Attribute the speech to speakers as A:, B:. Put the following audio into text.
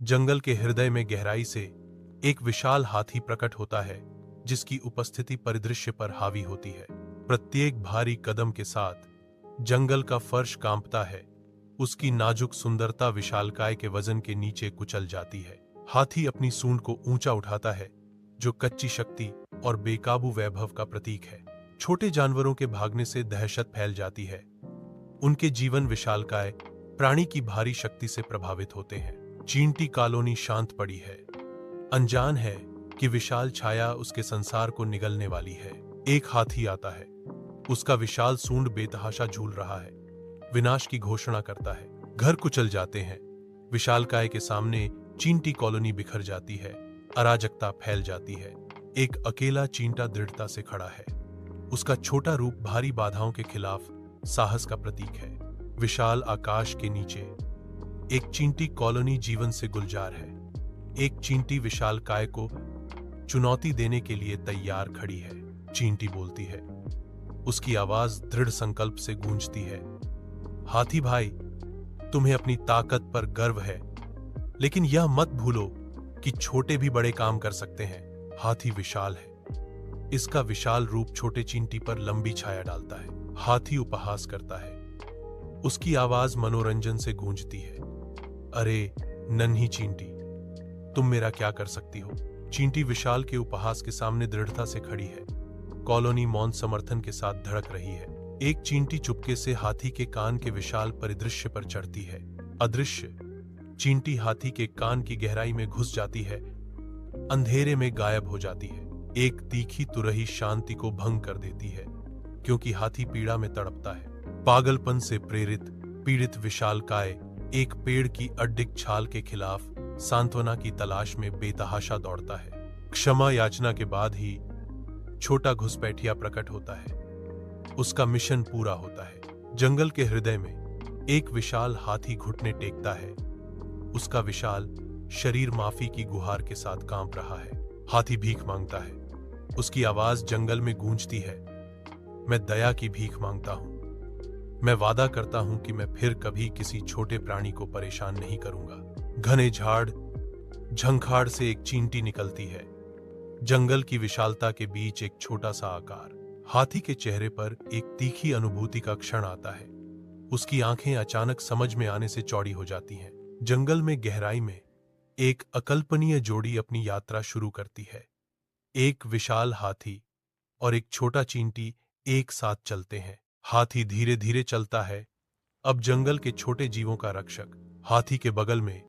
A: जंगल के हृदय में गहराई से एक विशाल हाथी प्रकट होता है, जिसकी उपस्थिति परिदृश्य पर हावी होती है। प्रत्येक भारी कदम के साथ जंगल का फर्श कांपता है। उसकी नाजुक सुंदरता विशालकाय के वजन के नीचे कुचल जाती है। हाथी अपनी सूंड को ऊंचा उठाता है, जो कच्ची शक्ति और बेकाबू वैभव का प्रतीक है। छोटे जानवरों के भागने से दहशत फैल जाती है। उनके जीवन विशालकाय प्राणी की भारी शक्ति से प्रभावित होते हैं। चींटी कॉलोनी शांत पड़ी है, अनजान है कि विशाल छाया उसके संसार को निगलने वाली है। एक हाथी आता है, उसका विशाल सूंड बेतहाशा झूल रहा है, विनाश की घोषणा करता है। घर कुचल जाते हैं। विशालकाय के सामने चींटी कॉलोनी बिखर जाती है, अराजकता फैल जाती है। एक अकेला चींटा दृढ़ता से खड़ा है। उसका छोटा रूप भारी बाधाओं के खिलाफ साहस का प्रतीक है। विशाल आकाश के नीचे एक चींटी कॉलोनी जीवन से गुलजार है। एक चींटी विशालकाय को चुनौती देने के लिए तैयार खड़ी है। चींटी बोलती है, उसकी आवाज दृढ़ संकल्प से गूंजती है। हाथी भाई, तुम्हें अपनी ताकत पर गर्व है, लेकिन यह मत भूलो कि छोटे भी बड़े काम कर सकते हैं। हाथी विशाल है। इसका विशाल रूप छोटे चींटी पर लंबी छाया डालता है। हाथी उपहास करता है। उसकी आवाज मनोरंजन से गूंजती है। अरे नन्ही चींटी, तुम मेरा क्या कर सकती हो? चींटी विशाल के उपहास के सामने दृढ़ता से खड़ी है। कॉलोनी मौन समर्थन के साथ धड़क रही है। एक चींटी चुपके से हाथी के कान के विशाल परिदृश्य पर चढ़ती है। अदृश्य चींटी हाथी के कान की गहराई में घुस जाती है, अंधेरे में गायब हो जाती है। एक तीखी तुरही शांति को भंग कर देती है, क्योंकि हाथी पीड़ा में तड़पता है। पागलपन से प्रेरित पीड़ित विशालकाय एक पेड़ की अड्डिक छाल के खिलाफ सांत्वना की तलाश में बेतहाशा दौड़ता है। क्षमा याचना के बाद ही छोटा घुसपैठिया प्रकट होता है। उसका मिशन पूरा होता है। जंगल के हृदय में एक विशाल हाथी घुटने टेकता है। उसका विशाल शरीर माफी की गुहार के साथ कांप रहा है। हाथी भीख मांगता है। उसकी आवाज जंगल में गूंजती है, मैं दया की भीख मांगता हूं। मैं वादा करता हूं कि मैं फिर कभी किसी छोटे प्राणी को परेशान नहीं करूंगा। घने झाड़ झंखाड़ से एक चींटी निकलती है। जंगल की विशालता के बीच एक छोटा सा आकार। हाथी के चेहरे पर एक तीखी अनुभूति का क्षण आता है। उसकी आंखें अचानक समझ में आने से चौड़ी हो जाती हैं। जंगल में गहराई में एक अकल्पनीय जोड़ी अपनी यात्रा शुरू करती है। एक विशाल हाथी और एक छोटा चींटी एक साथ चलते हैं। हाथी धीरे धीरे चलता है, अब जंगल के छोटे जीवों का रक्षक। हाथी के बगल में